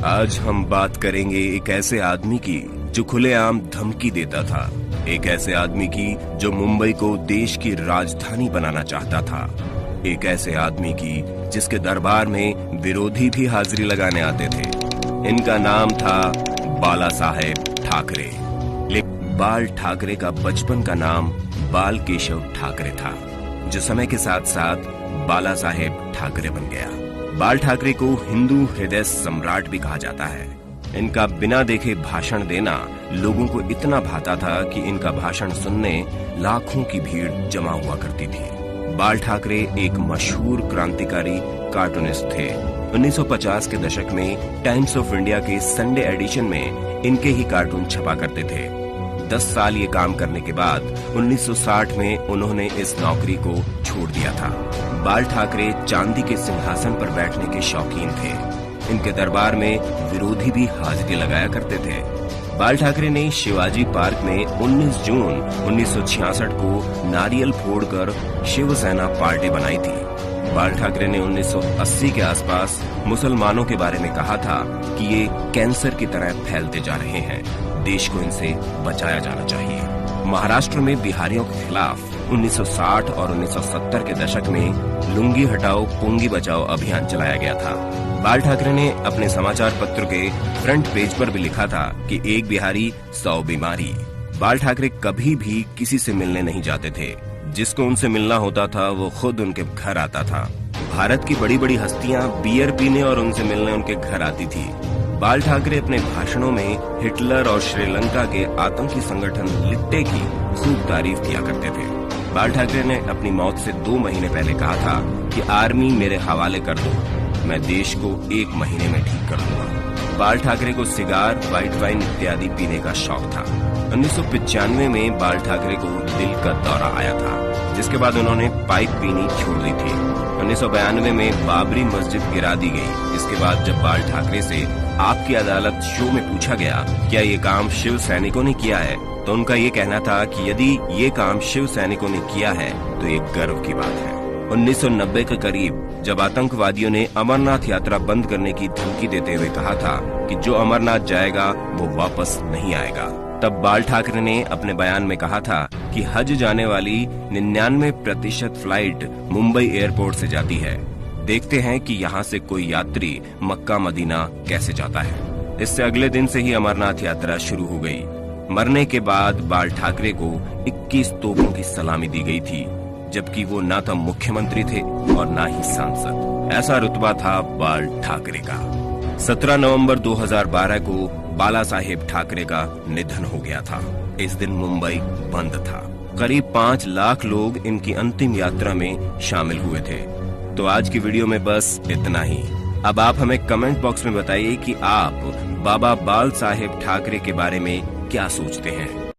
आज हम बात करेंगे एक ऐसे आदमी की जो खुलेआम धमकी देता था, एक ऐसे आदमी की जो मुंबई को देश की राजधानी बनाना चाहता था, एक ऐसे आदमी की जिसके दरबार में विरोधी भी हाजिरी लगाने आते थे। इनका नाम था बाला साहेब ठाकरे। लेकिन बाल ठाकरे का बचपन का नाम बाल केशव ठाकरे था, जो समय के साथ साथ बाला साहेब ठाकरे बन गया। बाल ठाकरे को हिंदू हृदय सम्राट भी कहा जाता है। इनका बिना देखे भाषण देना लोगों को इतना भाता था कि इनका भाषण सुनने लाखों की भीड़ जमा हुआ करती थी। बाल ठाकरे एक मशहूर क्रांतिकारी कार्टूनिस्ट थे। 1950 के दशक में टाइम्स ऑफ इंडिया के संडे एडिशन में इनके ही कार्टून छपा करते थे। 10 साल ये काम करने के बाद 1960 में उन्होंने इस नौकरी को छोड़ दिया था। बाल ठाकरे चांदी के सिंहासन पर बैठने के शौकीन थे। इनके दरबार में विरोधी भी हाजिरी लगाया करते थे। बाल ठाकरे ने शिवाजी पार्क में 19 जून 1966 को नारियल फोड़कर शिवसेना पार्टी बनाई थी। बाल ठाकरे ने 1980 के आसपास मुसलमानों के बारे में कहा था कि ये कैंसर की तरह फैलते जा रहे हैं, देश को इनसे बचाया जाना चाहिए। महाराष्ट्र में बिहारियों के खिलाफ 1960 और 1970 के दशक में लुंगी हटाओ पुंगी बचाओ अभियान चलाया गया था। बाल ठाकरे ने अपने समाचार पत्र के फ्रंट पेज पर भी लिखा था कि एक बिहारी 100 बीमारी। बाल ठाकरे कभी भी किसी से मिलने नहीं जाते थे। जिसको उनसे मिलना होता था वो खुद उनके घर आता था। भारत की बड़ी बड़ी हस्तियां बियर पीने और उनसे मिलने उनके घर आती थी। बाल ठाकरे अपने भाषणों में हिटलर और श्रीलंका के आतंकी संगठन लिट्टे की खूब तारीफ किया करते थे। बाल ठाकरे ने अपनी मौत से 2 महीने पहले कहा था कि आर्मी मेरे हवाले कर दो, मैं देश को 1 महीने में ठीक कर दूंगा। बाल ठाकरे को सिगार, व्हाइट वाइन इत्यादि पीने का शौक था। 1995 में बाल ठाकरे को दिल का दौरा आया था, जिसके बाद उन्होंने पाइप पीनी छोड़ दी थी। 1992 में बाबरी मस्जिद गिरा दी गई। इसके बाद जब बाल ठाकरे से आपकी अदालत शो में पूछा गया क्या ये काम शिव सैनिकों ने किया है, तो उनका ये कहना था कि यदि ये काम शिव सैनिकों ने किया है तो ये गर्व की बात है। 1990 के करीब जब आतंकवादियों ने अमरनाथ यात्रा बंद करने की धमकी देते हुए कहा था कि जो अमरनाथ जाएगा वो वापस नहीं आएगा, तब बाल ठाकरे ने अपने बयान में कहा था कि हज जाने वाली 99% फ्लाइट मुंबई एयरपोर्ट से जाती है। देखते हैं कि यहाँ से कोई यात्री मक्का मदीना कैसे जाता है। इससे अगले दिन से ही अमरनाथ यात्रा शुरू हो गई। मरने के बाद बाल ठाकरे को 21 तोपों की सलामी दी गई थी, जबकि वो ना तो मुख्यमंत्री थे और ना ही सांसद। ऐसा रुतबा था बाल ठाकरे का। 17 नवंबर 2012 को बाला साहेब ठाकरे का निधन हो गया था। इस दिन मुंबई बंद था। करीब 5 लाख लोग इनकी अंतिम यात्रा में शामिल हुए थे। तो आज की वीडियो में बस इतना ही। अब आप हमें कमेंट बॉक्स में बताइए कि आप बाबा बाल साहेब ठाकरे के बारे में क्या सोचते हैं।